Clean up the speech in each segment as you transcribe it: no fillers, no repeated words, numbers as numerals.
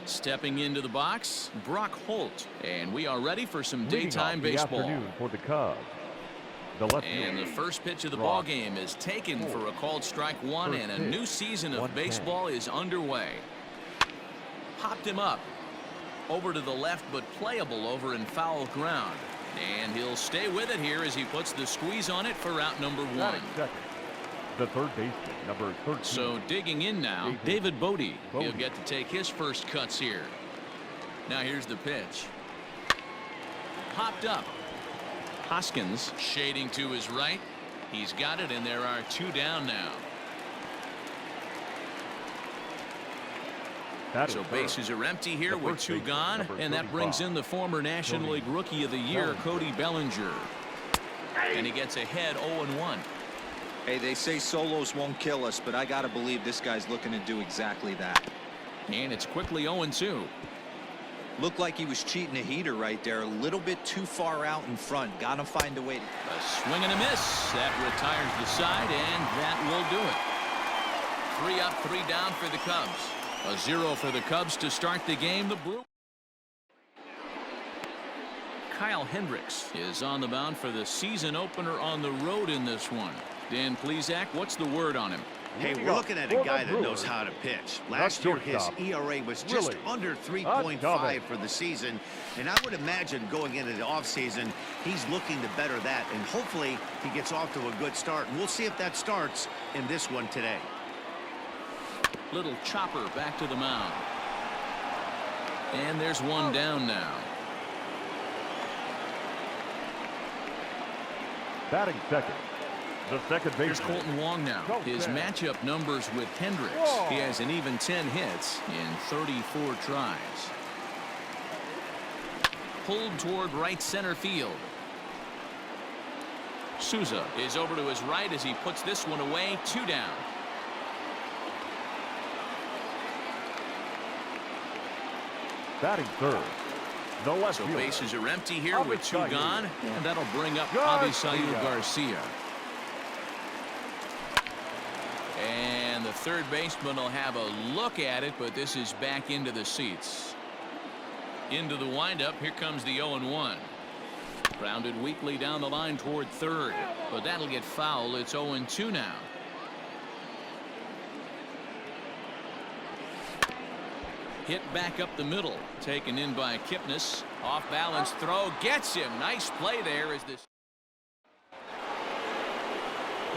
Stepping into the box, Brock Holt. And we are ready for some daytime the baseball. afternoon for the Cubs. And the first pitch of the ball game is taken for a called strike one, and a new season of baseball is underway. Popped him up. Over to the left, but playable over in foul ground. And he'll stay with it here as he puts the squeeze on it for out number one. The third baseman, number 13. So digging in now, David Bodie. He'll get to take his first cuts here. Now here's the pitch. Popped up. Hoskins shading to his right. He's got it, and there are two down now. So bases are empty here with two gone, and that brings in the former National League Rookie of the Year, Cody Bellinger. And he gets ahead 0-1. Hey, they say solos won't kill us, but I got to believe this guy's looking to do exactly that. And it's quickly 0-2. Looked like he was cheating a heater right there. A little bit too far out in front. Got to find a way. A swing and a miss. That retires the side, and that will do it. 3 up, 3 down for the Cubs. A 0 for the Cubs to start the game. The Brewers. Kyle Hendricks is on the mound for the season opener on the road in this one. Dan Plesac, what's the word on him? Hey, we're looking at a guy that knows how to pitch. Last year, his ERA was just under 3.5 for the season, and I would imagine going into the offseason, he's looking to better that, and hopefully he gets off to a good start. And we'll see if that starts in this one today. Little chopper back to the mound. And there's one down now. Batting second. The second baseman. Here's Colton Wong now. His matchup numbers with Hendricks. He has an even 10 hits in 34 tries. Pulled toward right center field. Souza is over to his right as he puts this one away. 2 down. Batting third. The left So fielder. bases are empty here with 2 gone, and that'll bring up Avisail Garcia. And the third baseman will have a look at it, but this is back into the seats. Into the windup. Here comes the 0-1. Grounded weakly down the line toward third, but that'll get foul. It's 0-2 now. Hit back up the middle. Taken in by Kipnis. Off balance throw. Gets him. Nice play there as this.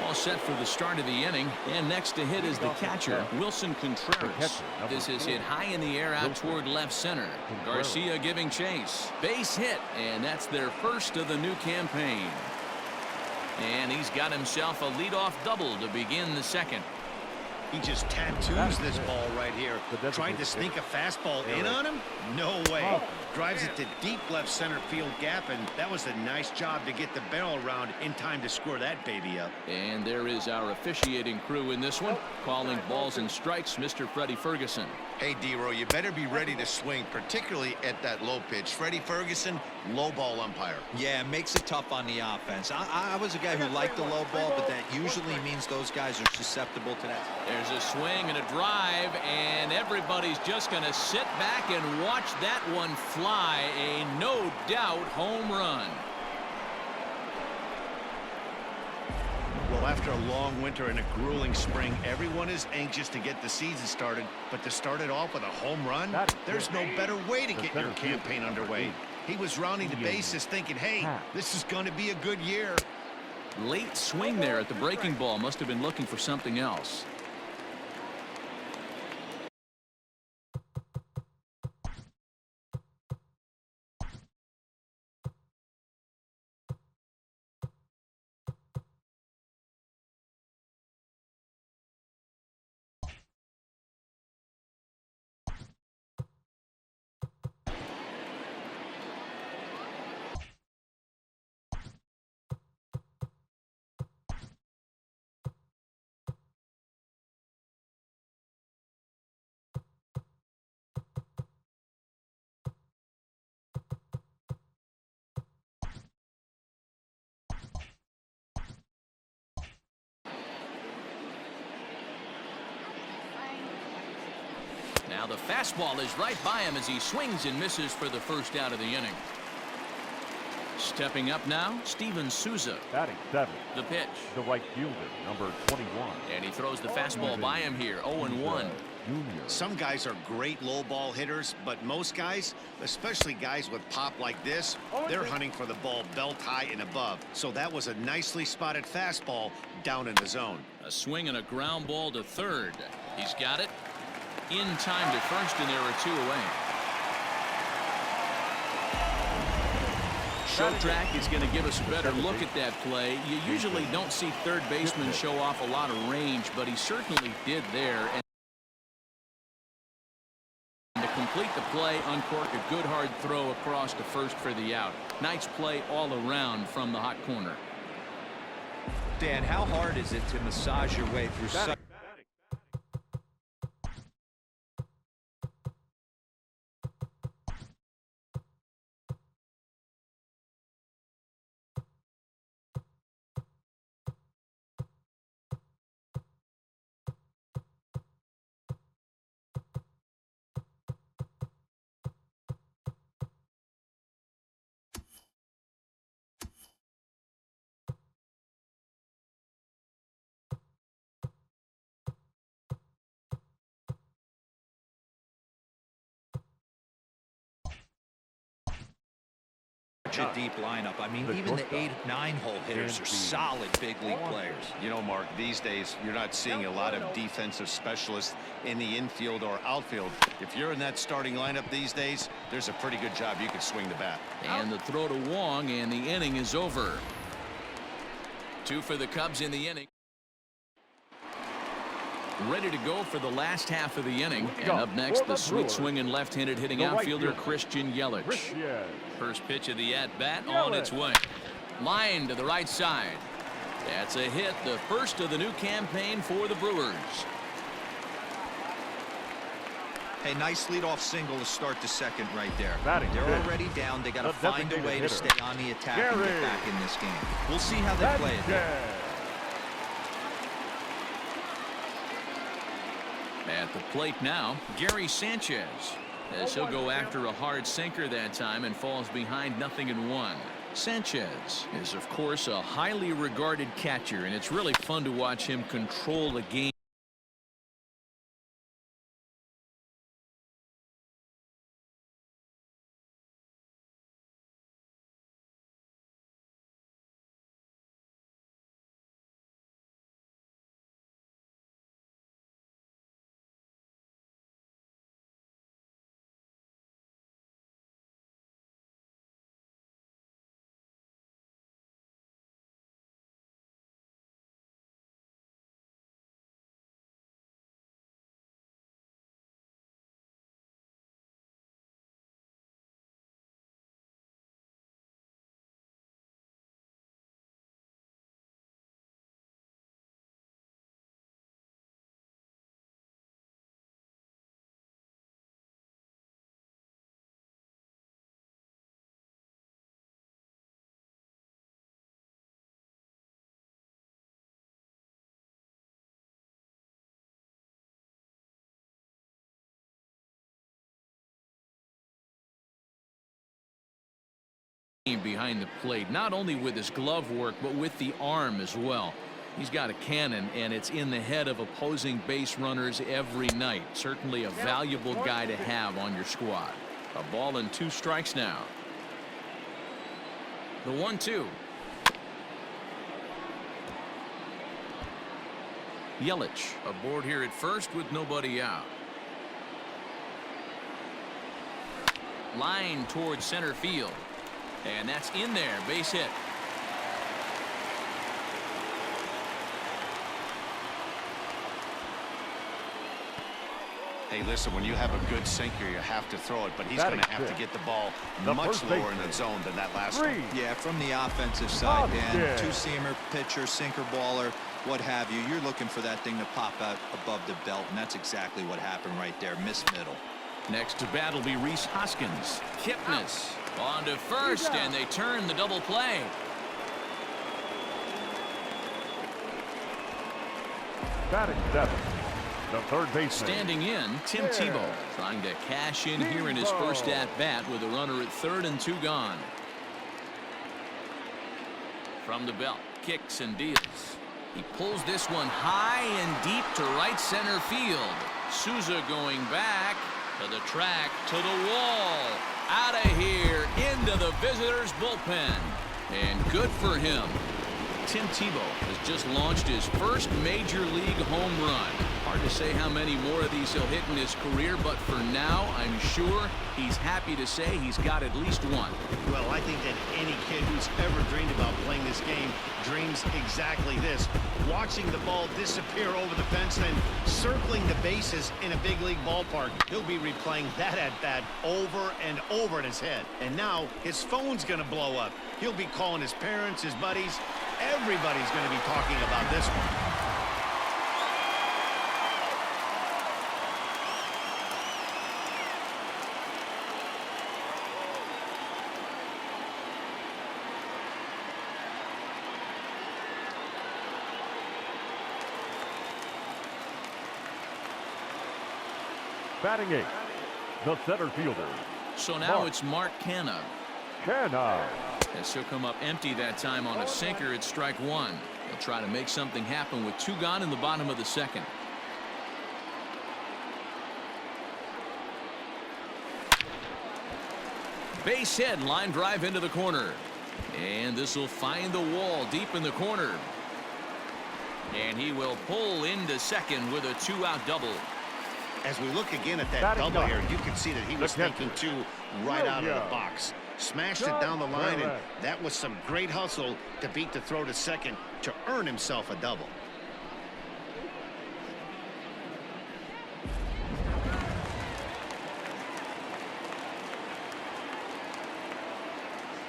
All set for the start of the inning. And next to hit is the catcher, Wilson Contreras. This is hit high in the air out toward left center. Garcia giving chase. Base hit. And that's their first of the new campaign. And he's got himself a leadoff double to begin the second. He just tattoos this ball right here. Trying to sneak a fastball in on him? No way. Drives it to deep left center field gap, and that was a nice job to get the barrel around in time to score that baby up. And there is our officiating crew in this one, calling balls and strikes, Mr. Freddie Ferguson. Hey, D-Row, you better be ready to swing, particularly at that low pitch. Freddie Ferguson, low ball umpire. Yeah, it makes it tough on the offense. I was a guy who liked the low ball, but that usually means those guys are susceptible to that. There's a swing and a drive, and everybody's just going to sit back and watch that one fly. A no-doubt home run. Well, after a long winter and a grueling spring, everyone is anxious to get the season started, but to start it off with a home run, there's no better way to get your campaign underway. He was rounding the bases thinking, hey, this is going to be a good year. Late swing there at the breaking ball. Must have been looking for something else. Now the fastball is right by him as he swings and misses for the first out of the inning. Stepping up now, Steven Souza. Batting 7th. The pitch. The right fielder, number 21. And he throws the fastball by him here, 0-1. Some guys are great low ball hitters, but most guys, especially guys with pop like this, they're hunting for the ball belt high and above. So that was a nicely spotted fastball down in the zone. A swing and a ground ball to third. He's got it in time to first, and there are 2 away. Show track is going to give us a better look at that play. You usually don't see third basemen show off a lot of range, but he certainly did there. And to complete the play, uncork a good hard throw across to first for the out. Nice play all around from the hot corner. Dan, how hard is it to massage your way through such... a deep lineup. I mean, even the 8-9 hole hitters are solid big league players. You know, Mark, these days you're not seeing a lot of defensive specialists in the infield or outfield. If you're in that starting lineup these days, there's a pretty good job you could swing the bat. And the throw to Wong, and the inning is over. 2 for the Cubs in the inning. Ready to go for the last half of the inning. And up next, the sweet swinging left-handed hitting outfielder Christian Yelich. First pitch of the at-bat on its way. Line to the right side. That's a hit, the first of the new campaign for the Brewers. Hey, nice leadoff single to start the second right there. They're already down. They got to find a way to stay on the attack and get back in this game. We'll see how they play it here. At the plate now, Gary Sanchez, as he'll go after a hard sinker that time and falls behind 0-1. Sanchez is, of course, a highly regarded catcher, and it's really fun to watch him control a game. Behind the plate, not only with his glove work, but with the arm as well. He's got a cannon, and it's in the head of opposing base runners every night. Certainly a valuable guy to have on your squad. A ball and 2 strikes now. The 1-2. Yelich aboard here at first with nobody out. Line towards center field. And that's in there, base hit. Hey, listen, when you have a good sinker, you have to throw it, but he's going to have to get the ball much lower in the zone than that last one. Yeah, from the offensive side, Dan, 2-seamer, pitcher, sinker, baller, what have you. You're looking for that thing to pop out above the belt, and that's exactly what happened right there. Miss middle. Next to bat will be Rhys Hoskins. Kipnis on to first, and they turn the double play. Batting 7. The third baseman. Standing in, Tim Tebow trying to cash in here in his first at-bat with a runner at third and 2 gone. From the belt, kicks and deals. He pulls this one high and deep to right center field. Souza going back to the track, to the wall. Out of here, into the visitors' bullpen. And good for him. Tim Tebow has just launched his first major league home run. Hard to say how many more of these he'll hit in his career, but for now, I'm sure he's happy to say he's got at least one. Well, I think that any kid who's ever dreamed about playing this game dreams exactly this. Watching the ball disappear over the fence, then circling the bases in a big league ballpark. He'll be replaying that at-bat over and over in his head. And now his phone's going to blow up. He'll be calling his parents, his buddies. Everybody's going to be talking about this one. Batting 8th, the center fielder. So now it's Mark Canha. As he'll come up empty that time on a sinker at strike 1. He'll try to make something happen with 2 gone in the bottom of the second. Base hit, line drive into the corner. And this will find the wall deep in the corner. And he will pull into second with a 2-out double. As we look again at that double here, you can see that he was thinking 2 right out of the box. Smashed it down the line, and that was some great hustle to beat the throw to second to earn himself a double.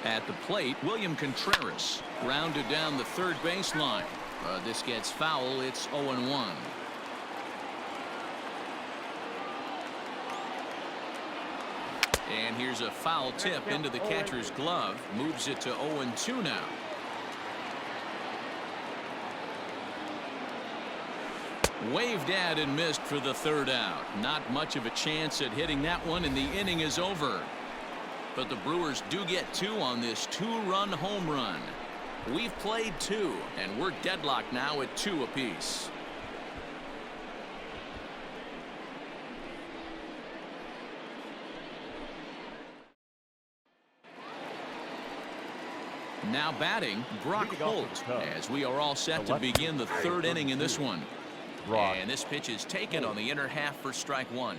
At the plate, William Contreras grounded down the third baseline. This gets foul. It's 0-1. And here's a foul tip into the catcher's glove. Moves it to 0-2 now. Waved at and missed for the 3rd out. Not much of a chance at hitting that one, and the inning is over. But the Brewers do get 2 on this 2-run home run. We've played 2, and we're deadlocked now at 2 apiece. Now batting, Brock Holt, as we are all set to begin the 3rd inning in this one. And this pitch is taken on the inner half for strike 1.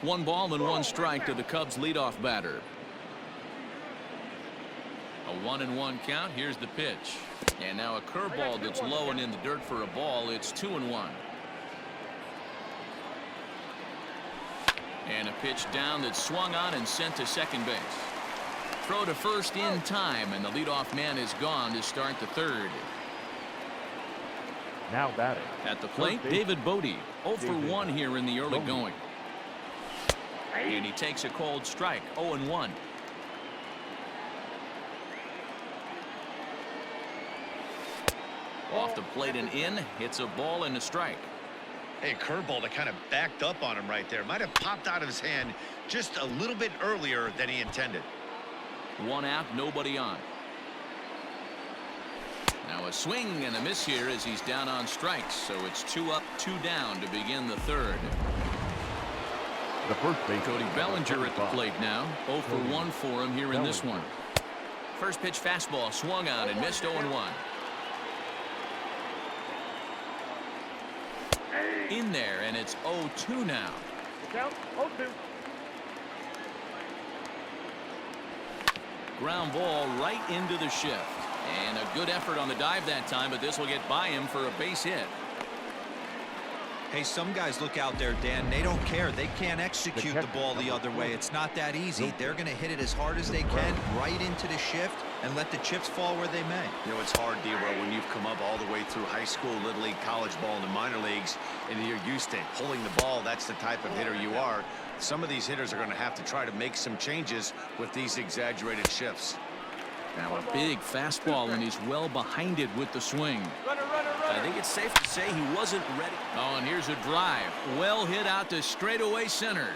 1 ball and 1 strike to the Cubs leadoff batter. A 1-1 count. Here's the pitch. And now a curveball that's low and in the dirt for a ball. It's 2-1. And a pitch down that's swung on and sent to second base. Throw to first in time, and the leadoff man is gone to start the 3rd. Now batting. At the plate, David Bodie. 0 for 1 here in the early going. And he takes a cold strike. 0-1. Off the plate and in. Hits a ball and a strike. Hey, curveball that kind of backed up on him right there. Might have popped out of his hand just a little bit earlier than he intended. 1 out, nobody on. Now a swing and a miss here as he's down on strikes. So it's 2 up, 2 down to begin the 3rd. The first base. Cody Bellinger at the plate now. 0 for 1 for him here in this one. First pitch fastball swung on and missed 0-1. In there, and it's 0-2 now. Count 0-2. Ground ball right into the shift. And a good effort on the dive that time, but this will get by him for a base hit. Hey, some guys look out there, Dan. They don't care. They can't execute the ball the other way. It's not that easy. They're going to hit it as hard as they can right into the shift and let the chips fall where they may. You know, it's hard, D-Row, when you've come up all the way through high school, little league, college ball, and the minor leagues, and you're used to pulling the ball. That's the type of hitter you are. Some of these hitters are going to have to try to make some changes with these exaggerated shifts. Now a big fastball, and he's well behind it with the swing. Runner, runner, I think it's safe to say he wasn't ready. Oh, and here's a drive. Well hit out to straightaway center.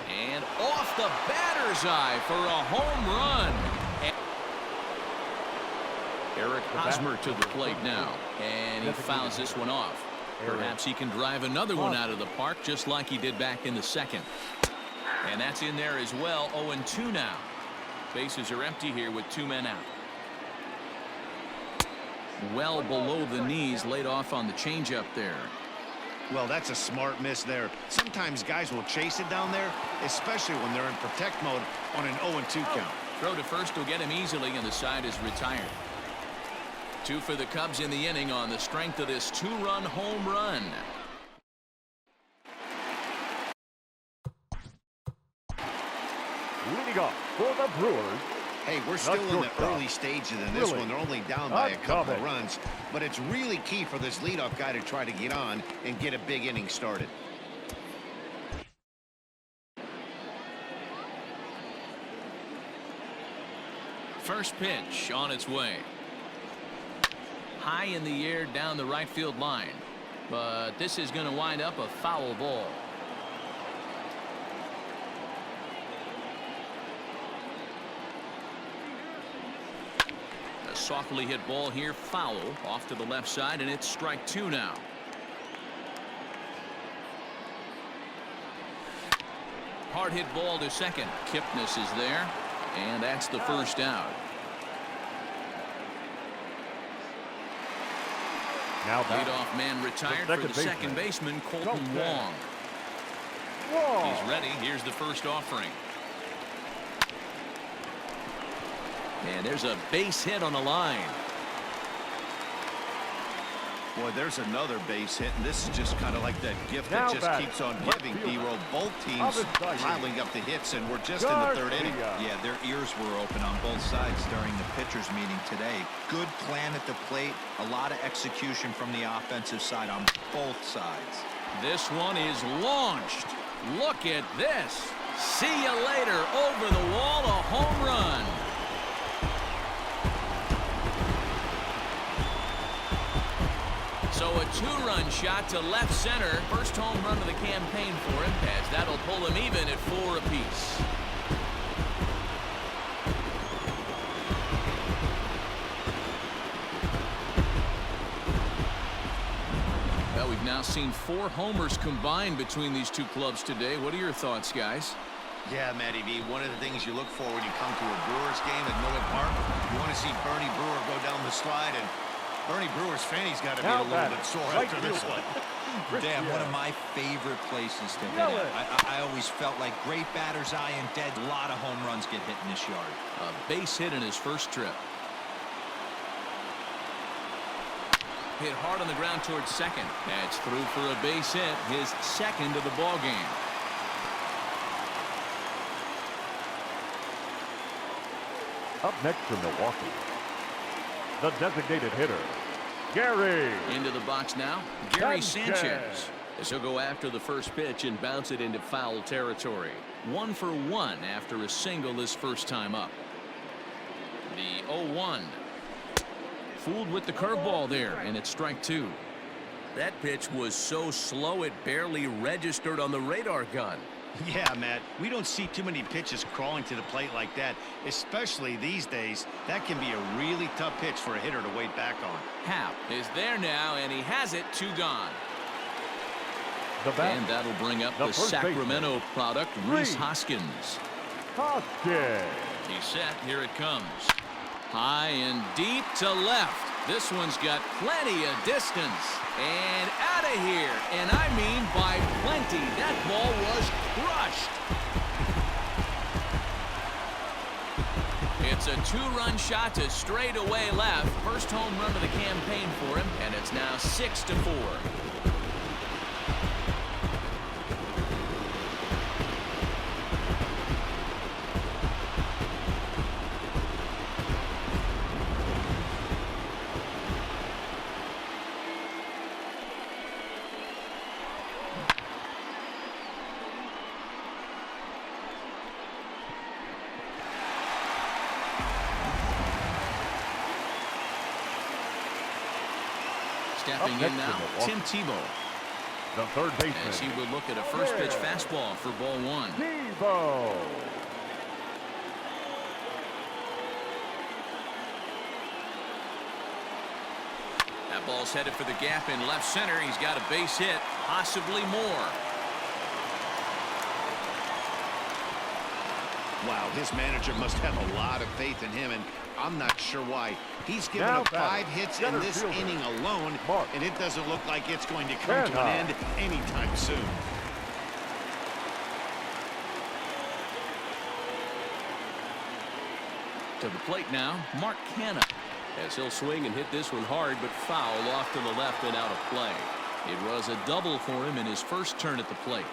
And off the batter's eye for a home run. And Eric Hosmer to the plate now. And he fouls this one off. Perhaps he can drive another one out of the park just like he did back in the second. And that's in there as well. 0-2 now. Bases are empty here with 2 men out. Well below the knees, laid off on the changeup there. Well, that's a smart miss there. Sometimes guys will chase it down there, especially when they're in protect mode on an 0-2 count. Throw to first will get him easily, and the side is retired. 2 for the Cubs in the inning on the strength of this 2-run home run. Leading off for the Brewers. Hey, we're still in the early stages in this one. They're only down by a couple of runs, but it's really key for this leadoff guy to try to get on and get a big inning started. First pitch on its way. High in the air down the right field line, but this is going to wind up a foul ball. A softly hit ball here, foul off to the left side, and it's strike 2 now. Hard hit ball to second. Kipnis is there, and that's the first out. Now leadoff man retired for the second baseman, Colton Wong. He's ready. Here's the first offering. And there's a base hit on the line. Boy, there's another base hit, and this is just kind of like that gift that just keeps on giving, D-Roll. Both teams piling up the hits, and we're just in the 3rd inning. Yeah, their ears were open on both sides during the pitchers meeting today. Good plan at the plate, a lot of execution from the offensive side on both sides. This one is launched. Look at this. See you later. Over the wall, a home run. So a 2-run shot to left center. First home run of the campaign for him, as that'll pull him even at 4 apiece. Well, we've now seen 4 homers combined between these two clubs today. What are your thoughts, guys? Yeah, Matty V, one of the things you look for when you come to a Brewers game at Miller Park, you want to see Bernie Brewer go down the slide, and Bernie Brewer's fanny's got to be a little bit sore after this one. Damn, one of my favorite places to hit at. I always felt like great batter's eye and dead. A lot of home runs get hit in this yard. A base hit in his first trip. Hit hard on the ground towards second. That's through for a base hit, his second of the ball game. Up next for Milwaukee, the designated hitter, Gary. Into the box now, Gary Sanchez. As he'll go after the first pitch and bounce it into foul territory. 1 for 1 after a single his first time up. The 0-1. Fooled with the curveball there, and it's strike 2. That pitch was so slow it barely registered on the radar gun. Yeah, Matt, we don't see too many pitches crawling to the plate like that, especially these days. That can be a really tough pitch for a hitter to wait back on. Happ is there now, and he has it. 2 gone. And that'll bring up the Sacramento product, Rhys Hoskins. He's set. Here it comes. High and deep to left. This one's got plenty of distance. And out of here. And I mean by plenty. That ball was crushed. It's a 2-run shot to straightaway left. First home run of the campaign for him. And it's now 6-4. Stepping in now, Tim Tebow. The third baseman. As he will look at a first pitch fastball for ball one. Tebow. That ball's headed for the gap in left center. He's got a base hit, possibly more. Wow, his manager must have a lot of faith in him, and I'm not sure why. He's given up 5 hits in this inning alone, and it doesn't look like it's going to come to an end anytime soon. To the plate now, Mark Canha. As he'll swing and hit this one hard, but foul off to the left and out of play. It was a double for him in his first turn at the plate.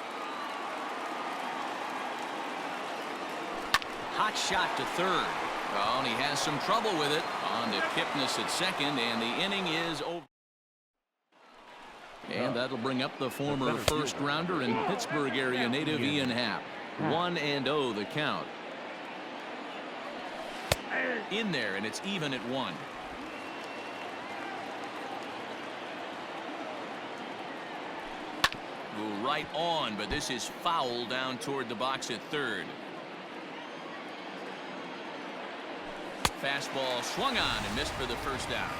Hot shot to third. Oh, and he has some trouble with it. On to Kipnis at second, and the inning is over. And that'll bring up the former first-rounder and Pittsburgh area native Ian Happ. 1-0 the count. In there, and it's even at 1. Go right on, but this is foul down toward the box at third. Fastball swung on and missed for the first out.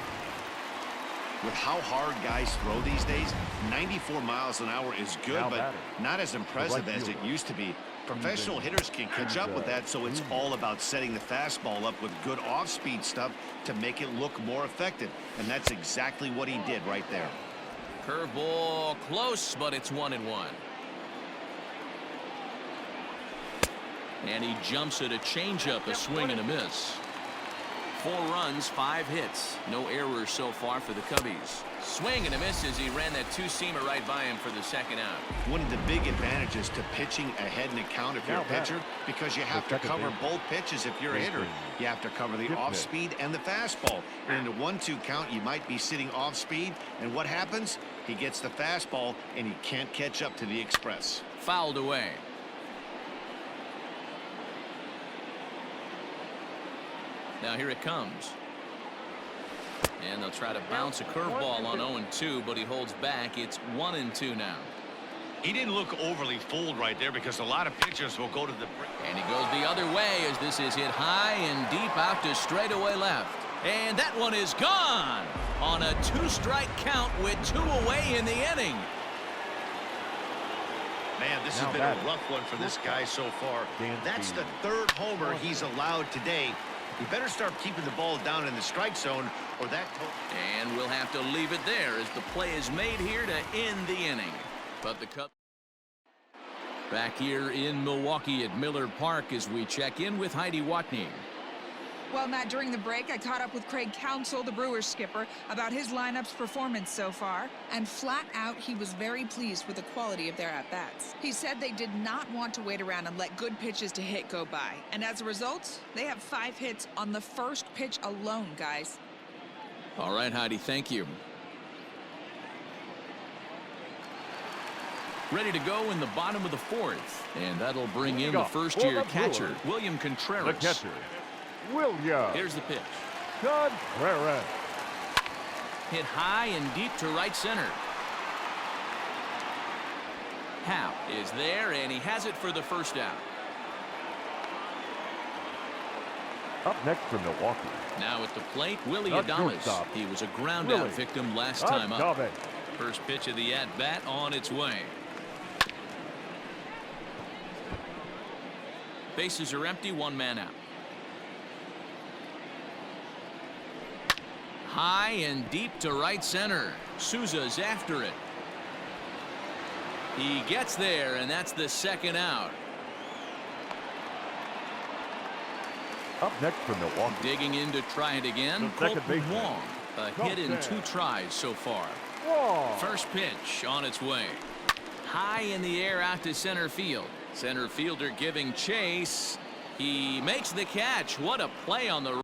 With how hard guys throw these days, 94 miles an hour is good, but not as impressive as it used to be. Professional hitters can catch up with that, so it's all about setting the fastball up with good off-speed stuff to make it look more effective, and that's exactly what he did right there. Curveball close, but it's 1-1. And he jumps at a changeup, a swing and a miss. 4 runs, 5 hits. No errors so far for the Cubbies. Swing and a miss as he ran that two-seamer right by him for the second out. One of the big advantages to pitching ahead in the count if you're a pitcher, because you have to cover both pitches if you're a hitter. You have to cover the off-speed and the fastball. And in a 1-2 count, you might be sitting off-speed, and what happens? He gets the fastball, and he can't catch up to the express. Fouled away. Now here it comes. And they'll try to bounce a curveball on 0-2, but he holds back. It's 1-2 now. He didn't look overly fooled right there because a lot of pitchers will go to the break. And he goes the other way as this is hit high and deep out to straightaway left. And that one is gone on a 2-strike count with 2 away in the inning. Man, this has been a rough one for this guy so far. That's the 3rd homer he's allowed today. You better start keeping the ball down in the strike zone, or that. And we'll have to leave it there as the play is made here to end the inning. But the Cubs back here in Milwaukee at Miller Park as we check in with Heidi Watney. Well, Matt, during the break, I caught up with Craig Counsell, the Brewers skipper, about his lineup's performance so far. And flat out, he was very pleased with the quality of their at-bats. He said they did not want to wait around and let good pitches to hit go by. And as a result, they have 5 hits on the first pitch alone, guys. All right, Heidi, thank you. Ready to go in the bottom of the 4th. And that'll bring in the first-year catcher, William Contreras. The catcher, William. Here's the pitch. Contreras. Hit high and deep to right center. Happ is there, and he has it for the first out. Up next from Milwaukee. Now at the plate, Willie Adames. He was a ground-out victim last time up. First pitch of the at-bat on its way. Bases are empty, 1 man out. High and deep to right center. Souza's after it. He gets there, and that's the 2nd out. Up next from Milwaukee. Digging in to try it again, Colton Wong. A hit in 2 tries so far. First pitch on its way. High in the air out to center field. Center fielder giving chase. He makes the catch. What a play on the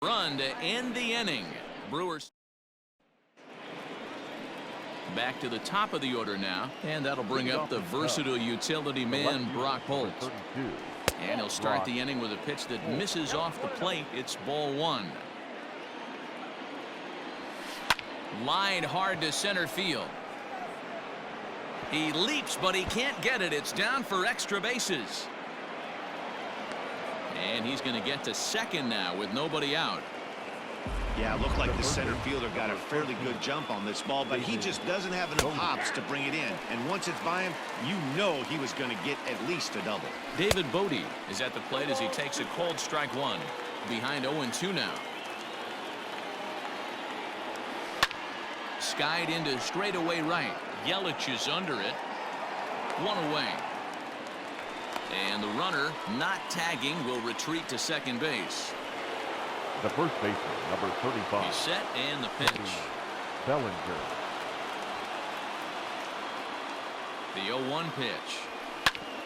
Run to end the inning. Brewers back to the top of the order now, and that'll bring up the versatile utility man Brock Holt. And he'll start the inning with a pitch that misses off the plate. It's ball one. Line hard to center field. He leaps, but he can't get it. It's down for extra bases. And he's going to get to second now with nobody out. Yeah, it looked like the center fielder got a fairly good jump on this ball, but he just doesn't have enough hops to bring it in. And once it's by him, you know he was going to get at least a double. David Bodie is at the plate as he takes a cold strike one. Behind 0-2 now. Skied into straightaway right. Yelich is under it. One away. And the runner, not tagging, will retreat to second base. The first baseman, number 35. He's set and the pitch. Bellinger. The 0-1 pitch.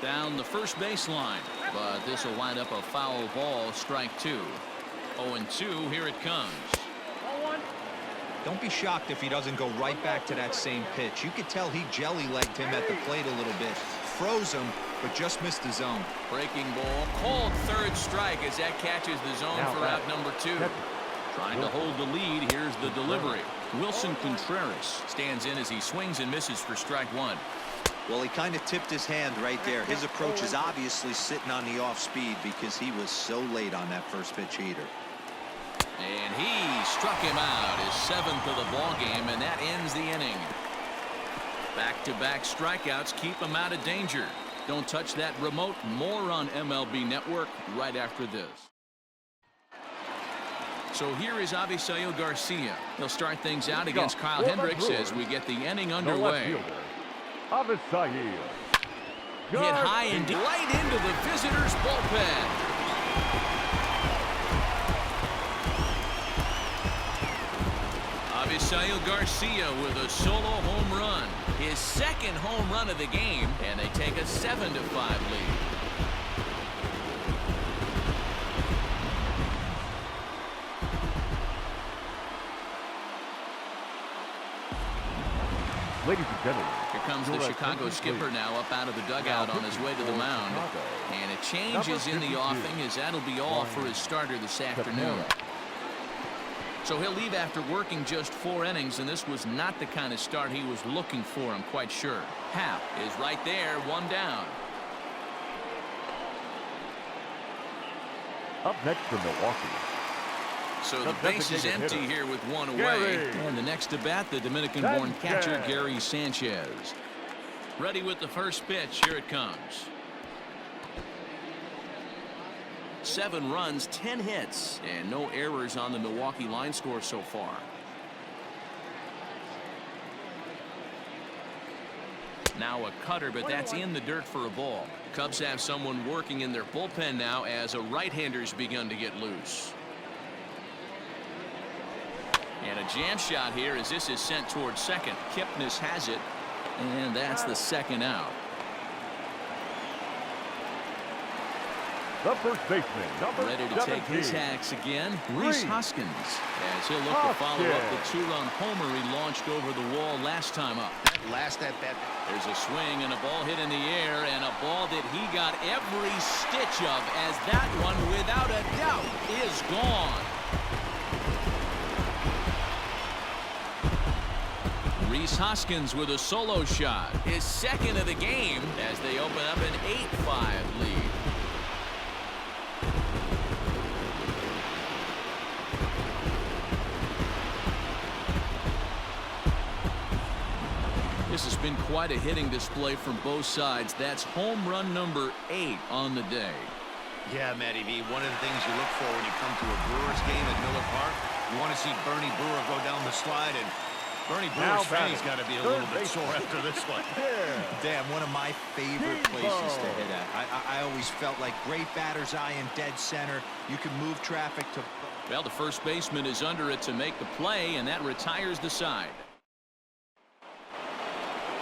Down the first baseline. But this will wind up a foul ball, strike two. 0-2, here it comes. Don't be shocked if he doesn't go right back to that same pitch. You could tell he jelly-legged him at the plate a little bit. Froze him, but just missed the zone. Breaking ball. Called third strike as that catches the zone for out number two. Trying to hold the lead. Here's the delivery. Wilson Contreras stands in as he swings and misses for strike one. Well, he kind of tipped his hand right there. His approach is obviously sitting on the off speed because he was so late on that first pitch heater. And he struck him out, his seventh of the ball game, and that ends the inning. Back-to-back strikeouts keep him out of danger. Don't touch that remote. More on MLB Network right after this. So here is Avisail Garcia. He'll start things out against Kyle Hendricks as we get the inning underway. Avisail. Hit high and right into the visitors' bullpen. Avisail Garcia with a solo home run. His second home run of the game, and they take a 7-5 lead. Ladies and gentlemen, here comes the Chicago skipper now up out of the dugout on his way to the mound. And a change is in the offing as that'll be all for his starter this afternoon. So he'll leave after working just 4 innings, and this was not the kind of start he was looking for, I'm quite sure. Happ is right there, one down. Up next for Milwaukee. So the base is empty here with one away. And the next to bat, the Dominican-born catcher, Gary Sanchez. Ready with the first pitch. Here it comes. 7 runs, 10 hits, and no errors on the Milwaukee line score so far. Now a cutter, but that's in the dirt for a ball. Cubs have someone working in their bullpen now as a right-hander's begun to get loose. And a jam shot here as this is sent towards second. Kipnis has it, and that's the second out. The first baseman, number ready to 17. take his hacks again, Rhys Hoskins, as he'll look to follow up the 2-run homer he launched over the wall last time up. That last at bat. There's a swing and a ball hit in the air, and a ball that he got every stitch of, as that one, without a doubt, is gone. Rhys Hoskins with a solo shot, his second of the game, as they open up an 8-5 lead. This has been quite a hitting display from both sides. That's home run number 8 on the day. Yeah, Matty V, one of the things you look for when you come to a Brewers game at Miller Park, you want to see Bernie Brewer go down the slide, and Bernie Brewer's fanny's got to be a little bit sore after this one. Damn, one of my favorite places to hit at. I always felt like great batter's eye in dead center. You can move traffic to... Well, the first baseman is under it to make the play, and that retires the side.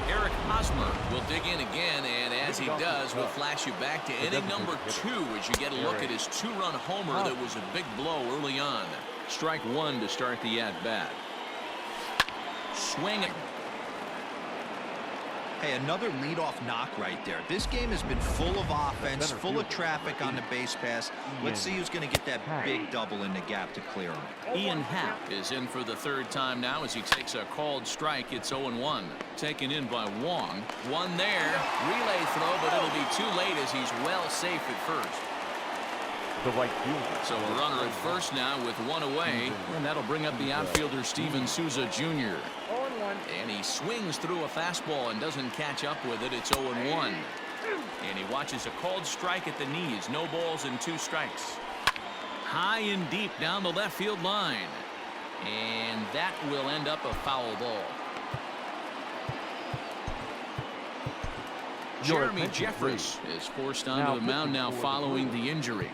Eric Hosmer will dig in again, and as he does, we'll flash you back to inning number 2 as you get a look at his 2-run homer that was a big blow early on. Strike 1 to start the at-bat. Swinging. Hey, another leadoff knock right there. This game has been full of offense, full of traffic on the base pass. Let's see who's going to get that big double in the gap to clear him. Ian Happ is in for the 3rd time now as he takes a called strike. It's 0-1. Taken in by Wong. One there. Relay throw, but it'll be too late as he's well safe at first. The right fielder. So a runner at first now with 1 away, and that'll bring up the outfielder Steven Souza Jr. And he swings through a fastball and doesn't catch up with it. It's 0-1. And he watches a called strike at the knees. No balls and 2 strikes. High and deep down the left field line. And that will end up a foul ball. Jeremy Jeffress is forced onto the mound now following the injury.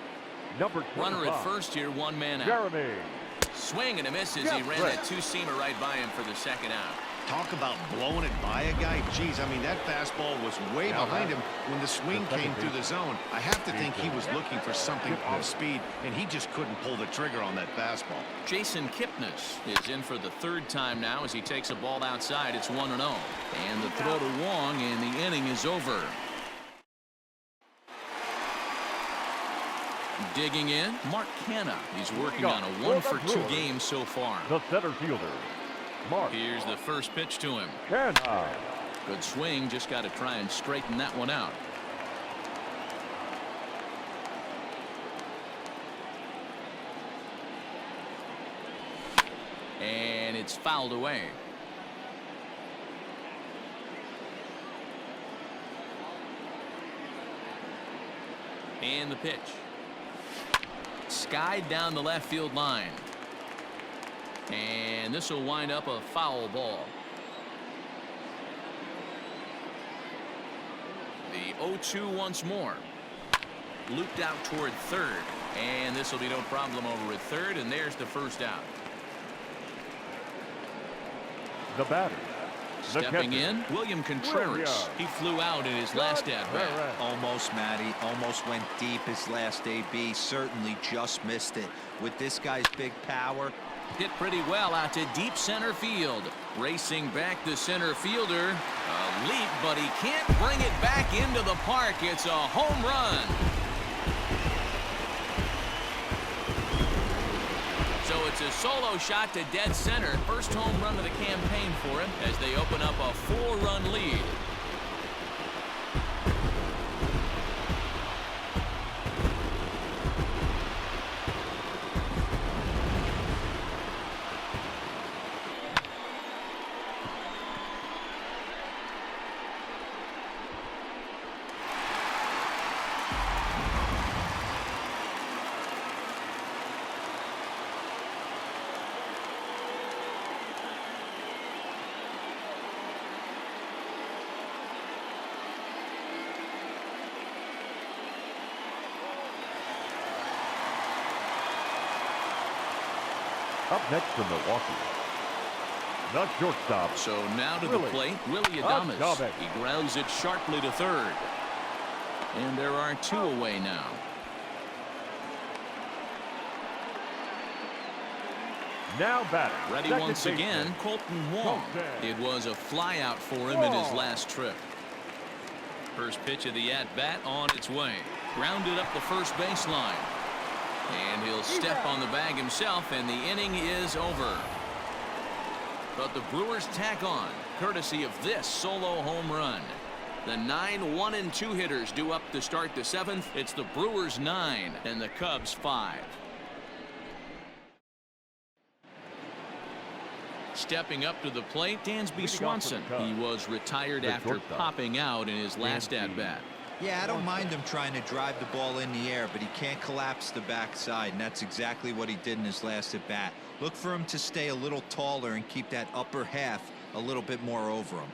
Runner at first here, 1 man out. Jeremy. Swing and a miss as he ran that 2-seamer right by him for the 2nd out. Talk about blowing it by a guy. Geez, I mean, that fastball was way behind him when the swing came through the zone. I have to think he was looking for something off speed, and he just couldn't pull the trigger on that fastball. Jason Kipnis is in for the 3rd time now as he takes a ball outside. It's 1-0. And the throw to Wong, and the inning is over. Digging in, Mark Canha. He's working on a 1-for-2 game so far. The center fielder, Mark. Here's the first pitch to him. Canha. Good swing, just got to try and straighten that one out. And it's fouled away. And the pitch. Skied down the left field line. And this will wind up a foul ball. The 0-2 once more. Looped out toward 3rd. And this will be no problem over at 3rd. And there's the first out. The batter. Stepping in, William Contreras. He flew out in his last at-bat. Almost, Matty. Almost went deep his last AB. Certainly just missed it. With this guy's big power. Hit pretty well out to deep center field. Racing back the center fielder. A leap, but he can't bring it back into the park. It's a home run. So it's a solo shot to dead center. First home run of the campaign for him as they open up a 4-run lead. Up next from Milwaukee, the shortstop. So now to the plate, Willie Adames. He grounds it sharply to 3rd. And there are 2 away now. Now batting. Ready once again, Colton Wong. It was a flyout for him in his last trip. First pitch of the at-bat on its way. Grounded up the first baseline. And he'll step on the bag himself, and the inning is over. But the Brewers tack on, courtesy of this solo home run. The 9 1-2 hitters due up to start the 7th. It's the Brewers 9 and the Cubs 5. Stepping up to the plate, Dansby Swanson. He was retired after popping out in his last at-bat. Yeah, I don't mind him trying to drive the ball in the air, but he can't collapse the backside, and that's exactly what he did in his last at-bat. Look for him to stay a little taller and keep that upper half a little bit more over him.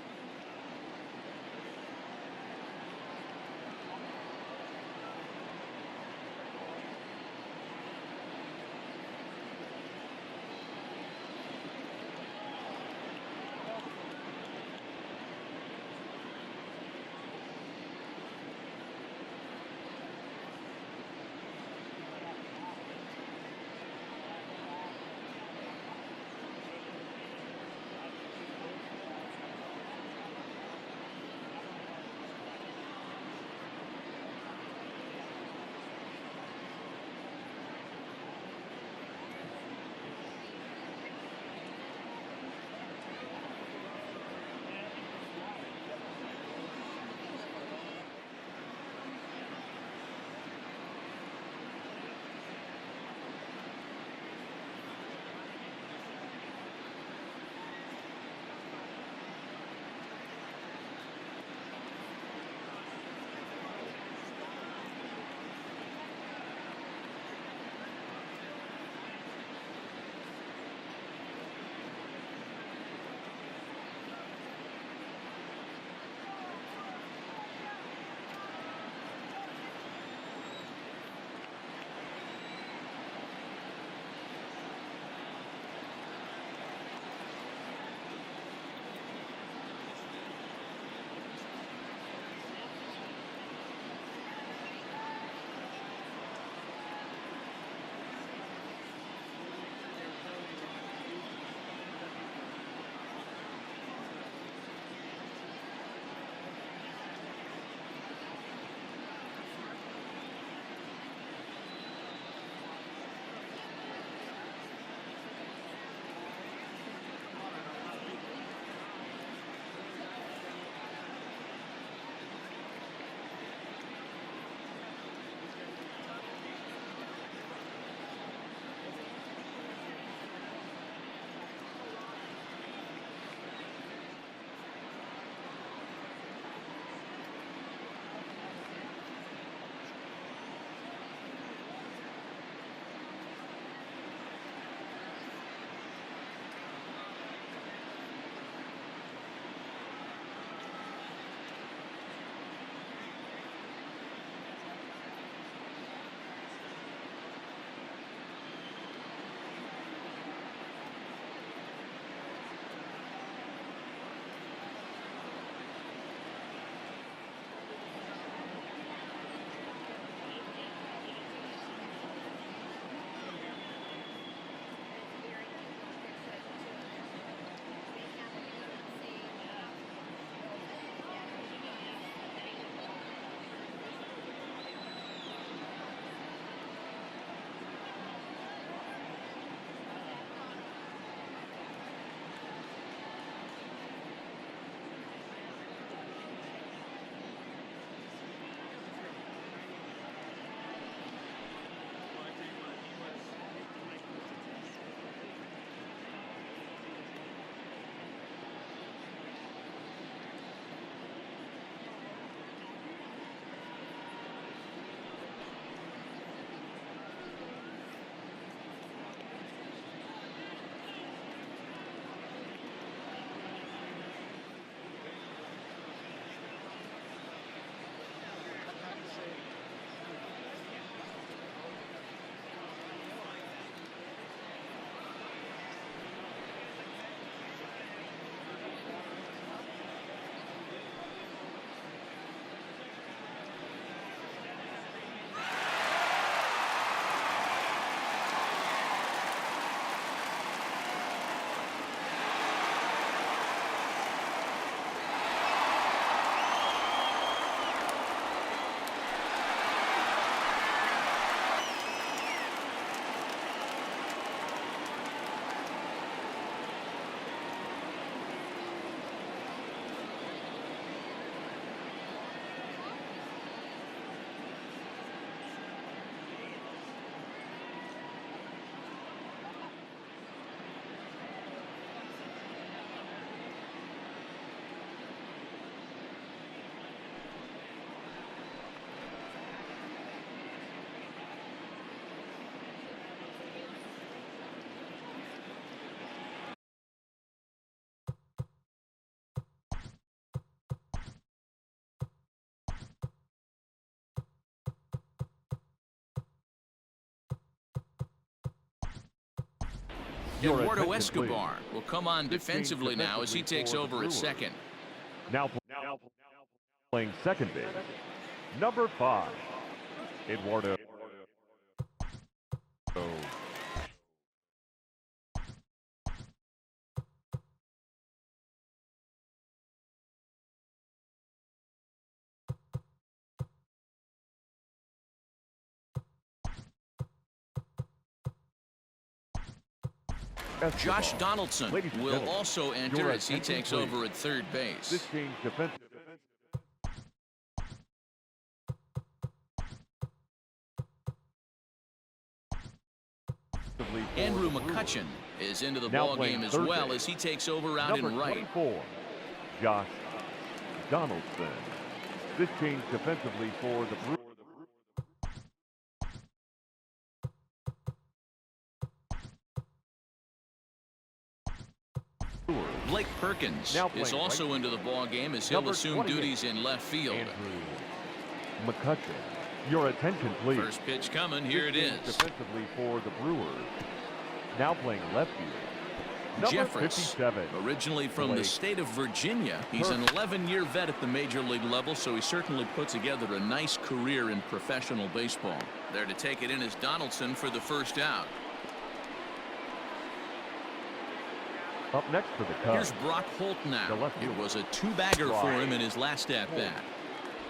Eduardo Escobar will come on defensively now as he takes over at second. Now playing second base, number 5, Eduardo. Josh Donaldson will also enter as he takes over at third base. This change defense. Andrew McCutchen is into the ball game as well as he takes over out in right. 24, Josh Donaldson. This change defensively for the Brewers. Blake Perkins is also into the ball game as he'll assume duties in left field. Andrew McCutchen, your attention please. First pitch coming, here it is. Defensively for the Brewers. Now playing left field, Jeffress, originally from the state of Virginia. He's an 11-year vet at the major league level, so he certainly put together a nice career in professional baseball. There to take it in is Donaldson for the first out. Up next for the Cubs. Here's Brock Holt now. It was a two-bagger for him in his last at-bat.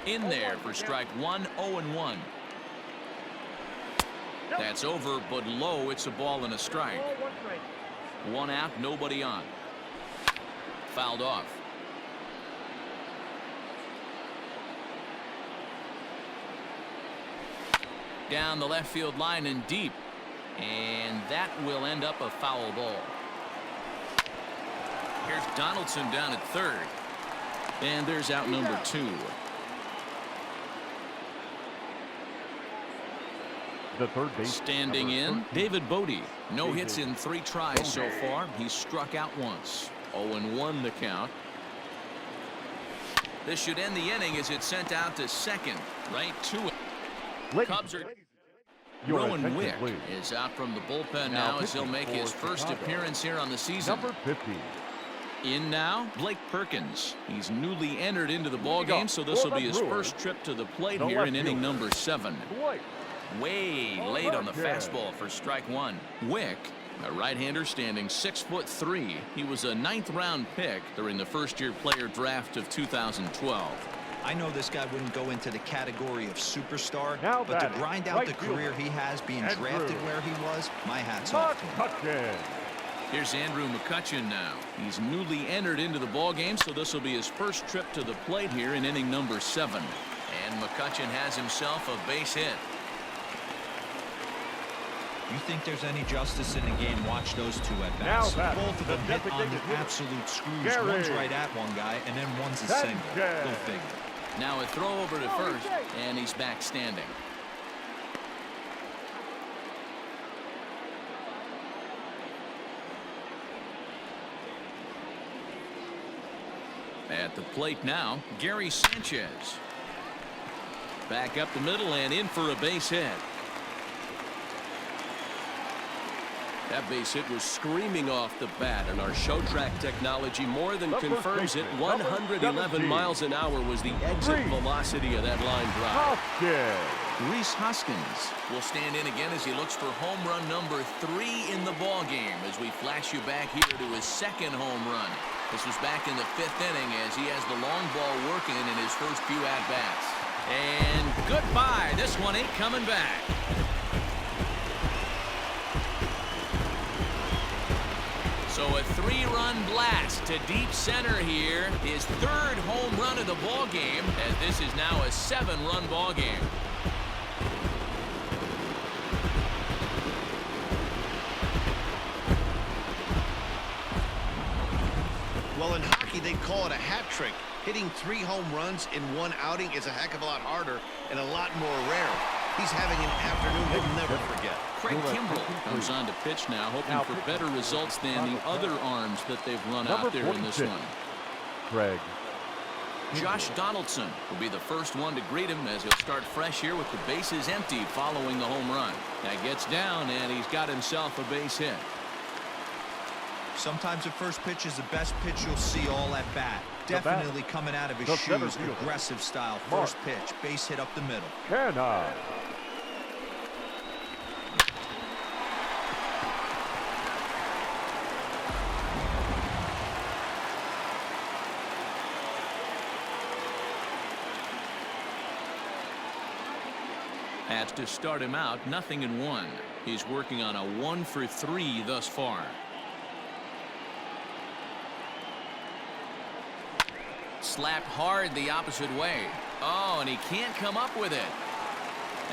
In there for strike 1, 0-1. That's over, but low. It's a ball and a strike. One out, nobody on. Fouled off. Down the left field line and deep. And that will end up a foul ball. Here's Donaldson down at third. And there's out number 2. The third base. Standing in, David Bodie. No hits in 3 tries so far. He's struck out once. 0-1 the count. This should end the inning as it's sent out to second. Right to it. Cubs are... Rowan Wick is out from the bullpen now as he'll make his first appearance here on the season. Number 50. In now, Blake Perkins. He's newly entered into the ball game, so this will be his first trip to the plate here in inning number 7. Way late on the fastball for strike 1. Wick, a right-hander standing 6'3". He was a 9th-round pick during the first-year player draft of 2012. I know this guy wouldn't go into the category of superstar, but to grind out the career he has being drafted where he was, my hat's off to him. Here's Andrew McCutchen now. He's newly entered into the ball game, so this will be his first trip to the plate here in inning number 7. And McCutchen has himself a base hit. You think there's any justice in the game? Watch those two at bats. Both of them hit on the absolute screws. One's right at one guy, and then one's a single. Go figure. Now a throw over to first, and he's back standing. At the plate now, Gary Sanchez. Back up the middle and in for a base hit. That base hit was screaming off the bat, and our show track technology more than confirms it. 111 miles an hour was the exit velocity of that line drive. Rhys Hoskins will stand in again as he looks for home run number 3 in the ball game as we flash you back here to his second home run. This was back in the 5th inning as he has the long ball working in his first few at-bats. And goodbye. This one ain't coming back. So a 3-run blast to deep center here. His 3rd home run of the ball game, as this is now a 7-run ball game. Well, in hockey, they call it a hat trick. Hitting 3 home runs in 1 outing is a heck of a lot harder and a lot more rare. He's having an afternoon he'll never forget. Craig Kimbrell comes on to pitch now, hoping for better results than the other arms that they've run out there in this one. Craig. Josh Donaldson will be the first one to greet him as he'll start fresh here with the bases empty following the home run. Now gets down, and he's got himself a base hit. Sometimes the first pitch is the best pitch you'll see all at bat. Definitely coming out of his shoes, aggressive style. First pitch, base hit up the middle. Cannot. Has to start him out, 0-1. He's working on a 1-for-3 thus far. Slapped hard the opposite way. Oh, and he can't come up with it.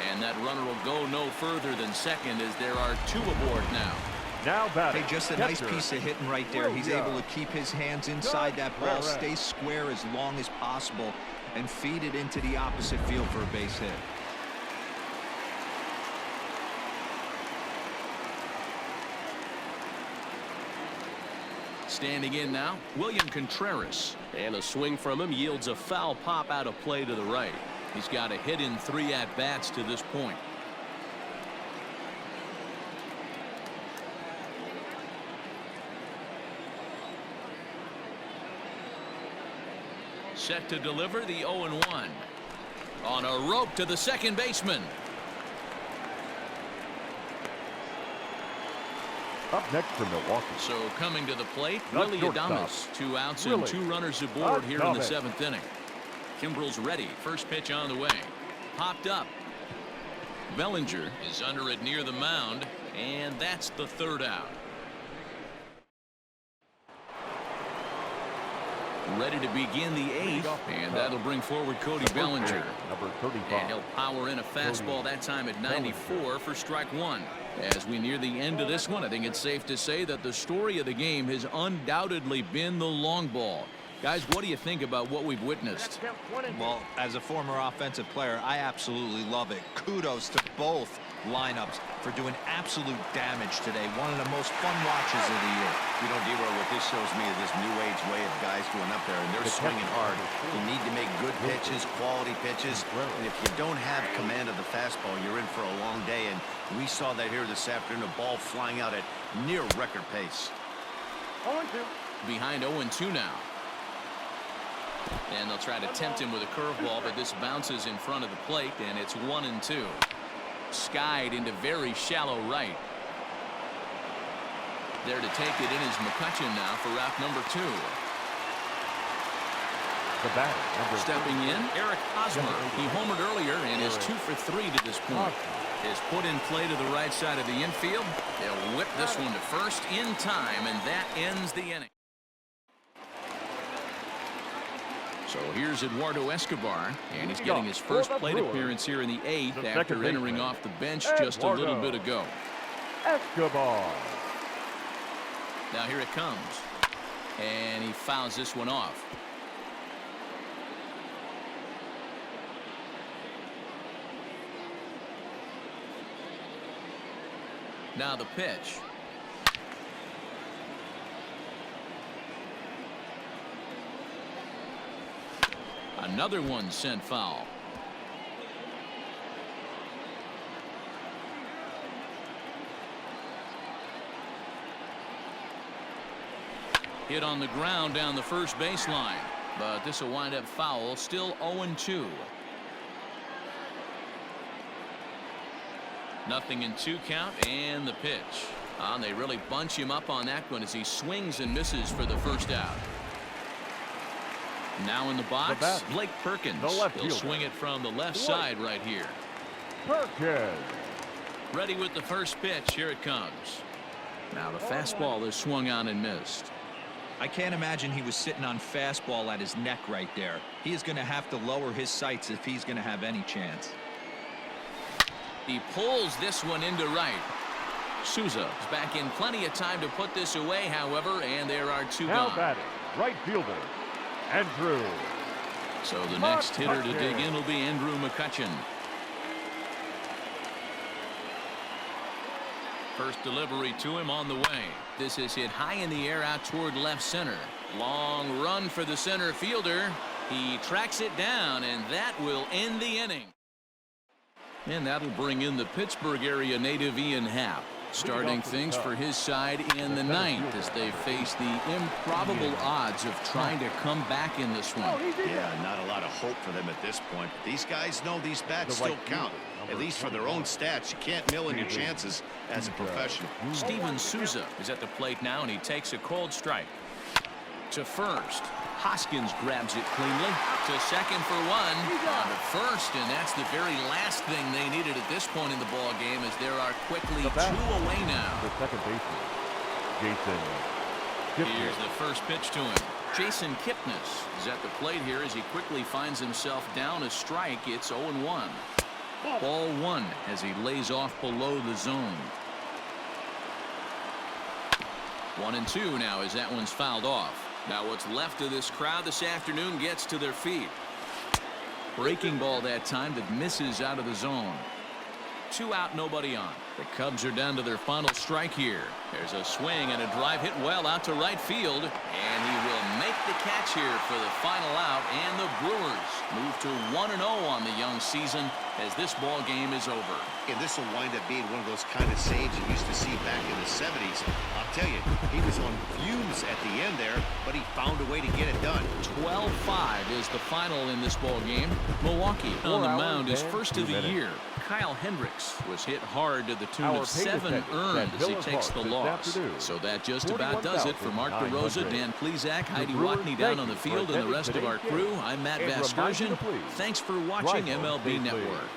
And that runner will go no further than second as there are 2 aboard now. Now batting. Hey, just a nice piece of hitting right there. He's able to keep his hands inside that ball, stay square as long as possible, and feed it into the opposite field for a base hit. Standing in now, William Contreras. And a swing from him yields a foul pop out of play to the right. He's got a hit in 3 at-bats to this point. Set to deliver the 0-1. On a rope to the second baseman. Up next for Milwaukee. So coming to the plate, Willie Adames. 2 outs and 2 runners aboard here in the 7th inning. Kimbrel's ready. First pitch on the way. Popped up. Bellinger is under it near the mound, and that's the 3rd out. Ready to begin the 8th, and that'll bring forward Cody Bellinger. Number 35. And he'll power in a fastball that time at 94 for strike 1. As we near the end of this one, I think it's safe to say that the story of the game has undoubtedly been the long ball. Guys, what do you think about what we've witnessed? Well, as a former offensive player, I absolutely love it. Kudos to both lineups for doing absolute damage today. One of the most fun watches of the year. You know, D-Roy, what this shows me is this new age way of guys going up there, and they're swinging hard. You need to make good pitches, quality pitches, and if you don't have command of the fastball, you're in for a long day, and we saw that here this afternoon, a ball flying out at near record pace. 0-2. Behind 0-2 now. And they'll try to tempt him with a curveball, but this bounces in front of the plate, and it's 1-2. Skied into very shallow right. There to take it in is McCutchen now for route number 2. The batter, Stepping in, Eric Hosmer. He homered earlier and is 2 for 3 to this point. Is put in play to the right side of the infield. They'll whip this one to first in time, and that ends the inning. So here's Eduardo Escobar, and he's getting his first plate appearance here in the 8th after entering off the bench just a little bit ago. Escobar. Now here it comes, and he fouls this one off. Now the pitch. Another one sent foul. Hit on the ground down the first baseline, but this will wind up foul. Still 0-2. 0-2 count, and the pitch. They really bunch him up on that one as he swings and misses for the first out. Now in the box, Blake Perkins. He'll swing it from the left side right here. Perkins. Ready with the first pitch. Here it comes. Now the fastball is swung on and missed. I can't imagine he was sitting on fastball at his neck right there. He is going to have to lower his sights if he's going to have any chance. He pulls this one into right. Souza is back in plenty of time to put this away, however, and there are 2 now gone. batting, right fielder, Andrew. So the next hitter to dig in will be Andrew McCutchen. First delivery to him on the way. This is hit high in the air out toward left center. Long run for the center fielder. He tracks it down, and that will end the inning. And that'll bring in the Pittsburgh area native Ian Happ. Starting things for his side in the ninth as they face the improbable odds of trying to come back in this one. Yeah, not a lot of hope for them at this point. But these guys know these bats still count. At least for their own stats. You can't mill in your chances as a professional. Steven Souza is at the plate now, and he takes a cold strike. To first. Hoskins grabs it cleanly. To second for one. On to first, and that's the very last thing they needed at this point in the ball game, as there are quickly 2 away now. The second baseman, Jason Kipnis. Here's the first pitch to him. Jason Kipnis is at the plate here as he quickly finds himself down a strike. It's 0-1. Ball 1 as he lays off below the zone. 1-2 now as that one's fouled off. Now what's left of this crowd this afternoon gets to their feet. Breaking ball that time that misses out of the zone. 2 out, nobody on. The Cubs are down to their final strike here. There's a swing and a drive hit well out to right field. And he will make the catch here for the final out. And the Brewers move to 1-0 on the young season as this ball game is over. And this will wind up being one of those kind of saves you used to see back in the 70s. I'll tell you, he was on fumes at the end there, but he found a way to get it done. 12-5 is the final in this ball game. Milwaukee on the mound is first of the year. Kyle Hendricks was hit hard to the tune of 7 earned as he takes the loss. So that just about does it for Mark DeRosa, Dan Plesac, Heidi Watney down on the field, and the rest of our crew. I'm Matt Vasgersian. Thanks for watching MLB Network.